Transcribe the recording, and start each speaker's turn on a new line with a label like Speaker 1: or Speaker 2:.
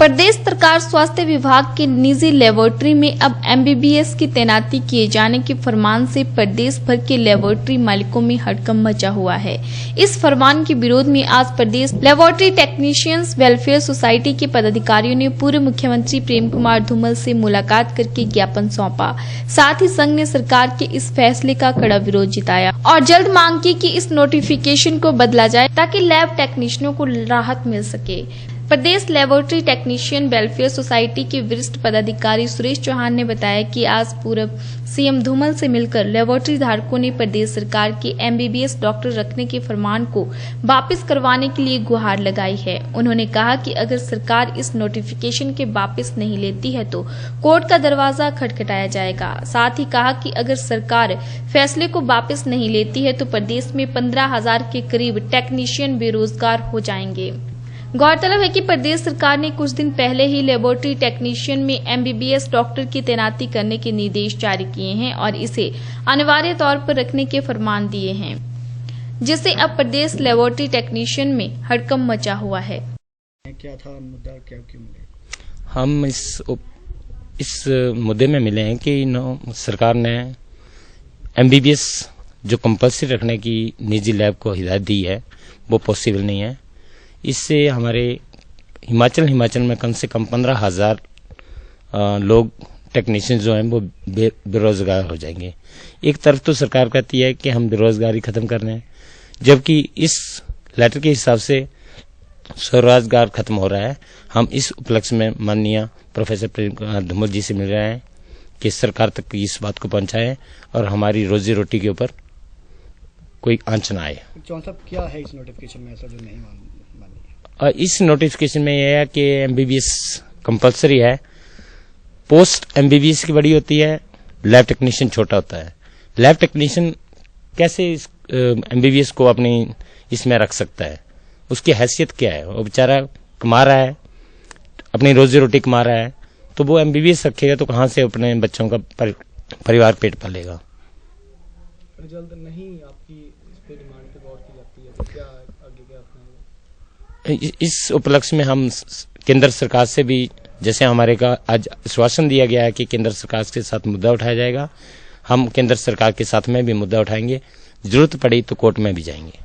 Speaker 1: प्रदेश सरकार स्वास्थ्य विभाग की निजी लेबोरेटरी में अब एमबीबीएस की तैनाती किए जाने के फरमान से प्रदेश भर के लेबोरेटरी मालिकों में हड़कंप मचा हुआ है। इस फरमान के विरोध में आज प्रदेश लेबोरेटरी टेक्नीशियंस वेलफेयर सोसाइटी के पदाधिकारियों ने पूर्व मुख्यमंत्री प्रेम कुमार धूमल से मुलाकात करके ज्ञापन सौंपा। साथ ही संघ ने सरकार के इस फैसले का कड़ा विरोध जताया और जल्द मांग की कि इस नोटिफिकेशन को बदला जाए ताकि लैब टेक्नीशियनों को राहत मिल सके। प्रदेश लेबोरेटरी टेक्नीशियन वेलफेयर सोसाइटी के वरिष्ठ पदाधिकारी सुरेश चौहान ने बताया कि आज पूर्व सीएम धूमल से मिलकर लेबोरेटरी धारकों ने प्रदेश सरकार के एमबीबीएस डॉक्टर रखने के फरमान को वापस करवाने के लिए गुहार लगाई है। उन्होंने कहा कि अगर सरकार इस नोटिफिकेशन के वापस नहीं लेती है तो कोर्ट का दरवाजा खटखटाया जाएगा। साथ ही कहा कि अगर सरकार फैसले को वापस नहीं लेती है तो प्रदेश में 15,000 के करीब टेक्नीशियन बेरोजगार हो जाएंगे। गौरतलब है कि प्रदेश सरकार ने कुछ दिन पहले ही लेबोरेटरी टेक्नीशियन में एमबीबीएस डॉक्टर की तैनाती करने के निर्देश जारी किए हैं और इसे अनिवार्य तौर पर रखने के फरमान दिए हैं, जिससे अब प्रदेश लेबोरेटरी टेक्नीशियन में हड़कंप मचा हुआ है।
Speaker 2: क्या था मुद्दा, क्या क्यों मिले?
Speaker 3: हम इस मुद्दे में मिले हैं कि सरकार ने एमबीबीएस जो कंपल्सरी रखने की निजी लैब को हिदायत दी है वो पॉसिबल नहीं है। इससे हमारे हिमाचल में कम से कम 15,000 लोग टेक्नीशियन जो हैं वो बेरोजगार हो जाएंगे। एक तरफ तो सरकार कहती है कि हम बेरोजगारी खत्म कर रहे हैं, जबकि इस लेटर के हिसाब से स्वरोजगार खत्म हो रहा है। हम इस उपलक्ष्य में माननीय प्रोफेसर प्रेम धूमल जी से मिल रहे हैं कि सरकार तक इस बात को पहुंचाएं और हमारी रोजी रोटी के ऊपर कोई आंच न आए।
Speaker 2: क्या है इस नोटिफिकेशन में ऐसा जो नहीं मानी?
Speaker 3: इस नोटिफिकेशन में यह है कि एमबीबीएस कंपलसरी है, पोस्ट एमबीबीएस की बड़ी होती है, लैब टेक्नीशियन छोटा होता है। लैब टेक्नीशियन कैसे एमबीबीएस को अपनी इसमें रख सकता है? उसकी हैसियत क्या है? वो बेचारा कमा रहा है, अपनी रोजी रोटी कमा रहा है, तो वो एमबीबीएस रखेगा तो कहाँ से अपने बच्चों का परिवार पेट पालेगा?
Speaker 2: जल्द नहीं आपकी इस पे डिमांड पे गौर की जाती है तो क्या आगे क्या अपना?
Speaker 3: इस उपलक्ष्य में हम केंद्र सरकार से भी, जैसे हमारे का आज आश्वासन दिया गया है कि केंद्र सरकार के साथ मुद्दा उठाया जाएगा, हम केंद्र सरकार के साथ में भी मुद्दा उठाएंगे। जरूरत पड़ी तो कोर्ट में भी जाएंगे।